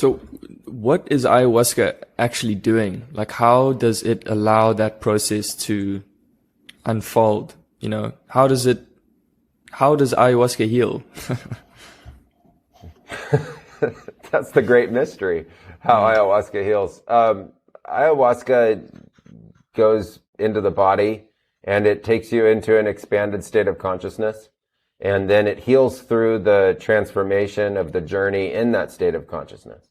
So what is ayahuasca actually doing? Like, how does it allow that process to unfold? How does ayahuasca heal? That's the great mystery, how ayahuasca heals. Ayahuasca goes into the body and it takes you into an expanded state of consciousness. And then it heals through the transformation of the journey in that state of consciousness.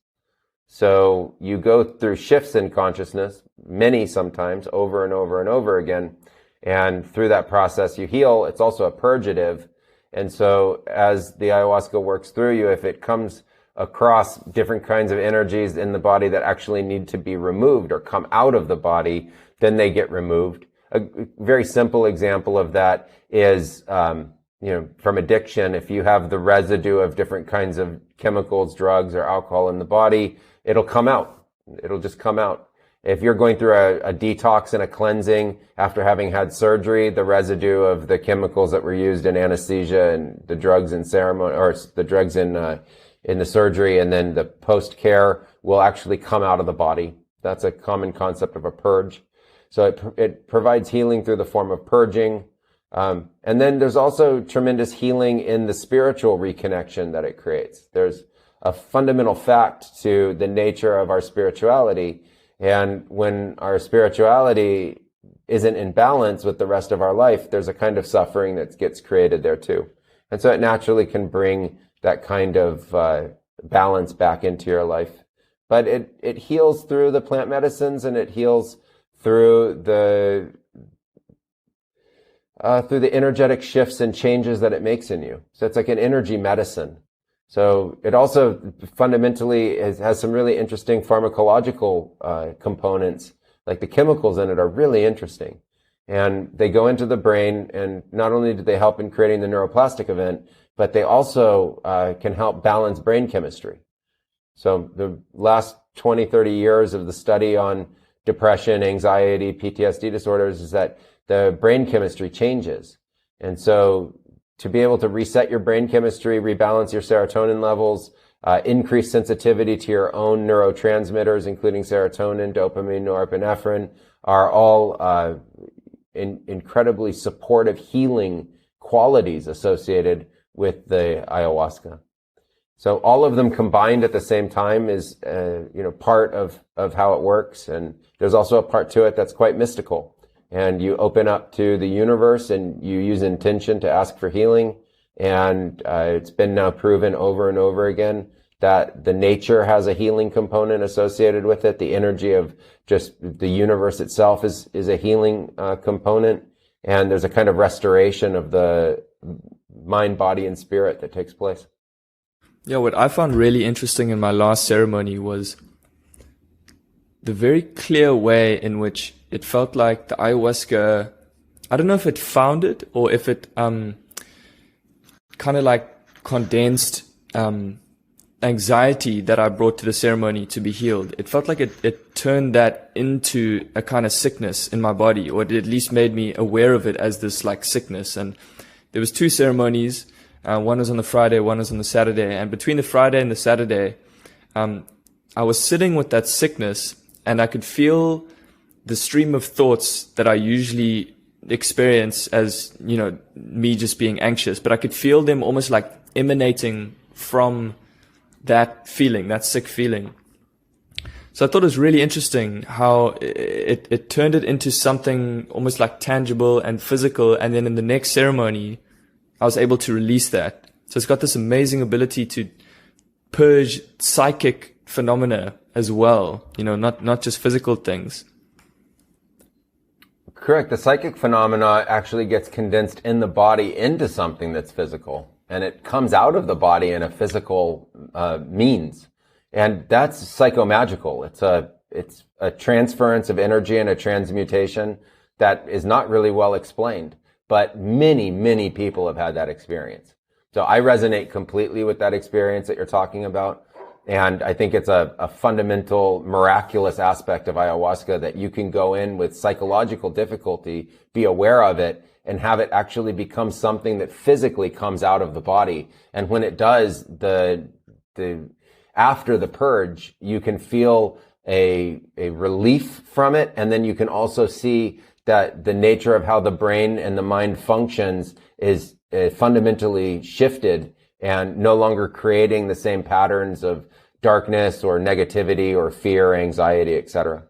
So you go through shifts in consciousness, many sometimes, over and over and over again. And through that process you heal. It's also a purgative. And so as the ayahuasca works through you, if it comes across different kinds of energies in the body that actually need to be removed or come out of the body, then they get removed. A very simple example of that is, from addiction. If you have the residue of different kinds of chemicals, drugs, or alcohol in the body, it'll come out. It'll just come out. If you're going through a detox and a cleansing after having had surgery, the residue of the chemicals that were used in anesthesia and the drugs in ceremony, or the drugs in the surgery, and then the post-care will actually come out of the body. That's a common concept of a purge. So it provides healing through the form of purging. And then there's also tremendous healing in the spiritual reconnection that it creates. There's a fundamental fact to the nature of our spirituality. And when our spirituality isn't in balance with the rest of our life, there's a kind of suffering that gets created there too. And so it naturally can bring that kind of balance back into your life. But it heals through the plant medicines, and it heals through the energetic shifts and changes that it makes in you. So it's like an energy medicine. So it also fundamentally has some really interesting pharmacological components. Like the chemicals in it are really interesting. And they go into the brain, and not only do they help in creating the neuroplastic event, but they also can help balance brain chemistry. So the last 20, 30 years of the study on depression, anxiety, PTSD disorders is that the brain chemistry changes. And so to be able to reset your brain chemistry, rebalance your serotonin levels, increase sensitivity to your own neurotransmitters, including serotonin, dopamine, norepinephrine, are all incredibly supportive healing qualities associated with the ayahuasca. So all of them combined at the same time is, part of how it works. And there's also a part to it that's quite mystical. And you open up to the universe and you use intention to ask for healing. And it's been now proven over and over again that the nature has a healing component associated with it. The energy of just the universe itself is a healing component. And there's a kind of restoration of the mind, body, and spirit that takes place. Yeah, what I found really interesting in my last ceremony was the very clear way in which it felt like the ayahuasca, I don't know if it found it or if it kind of like condensed anxiety that I brought to the ceremony to be healed. It felt like it turned that into a kind of sickness in my body, or it at least made me aware of it as this like sickness. And there was 2 ceremonies. One was on the Friday, one was on the Saturday. And between the Friday and the Saturday, I was sitting with that sickness, and I could feel the stream of thoughts that I usually experience as, me just being anxious. But I could feel them almost like emanating from that feeling, that sick feeling. So I thought it was really interesting how it turned it into something almost like tangible and physical. And then in the next ceremony, I was able to release that. So it's got this amazing ability to purge psychic phenomena as well, not just physical things. Correct. The psychic phenomena actually gets condensed in the body into something that's physical, and it comes out of the body in a physical means. And that's psychomagical. It's a transference of energy and a transmutation that is not really well explained. But many, many people have had that experience. So I resonate completely with that experience that you're talking about. And I think it's a fundamental, miraculous aspect of ayahuasca that you can go in with psychological difficulty, be aware of it, and have it actually become something that physically comes out of the body. And when it does, the after the purge, you can feel a relief from it. And then you can also see that the nature of how the brain and the mind functions is fundamentally shifted and no longer creating the same patterns of darkness or negativity or fear, anxiety, etc.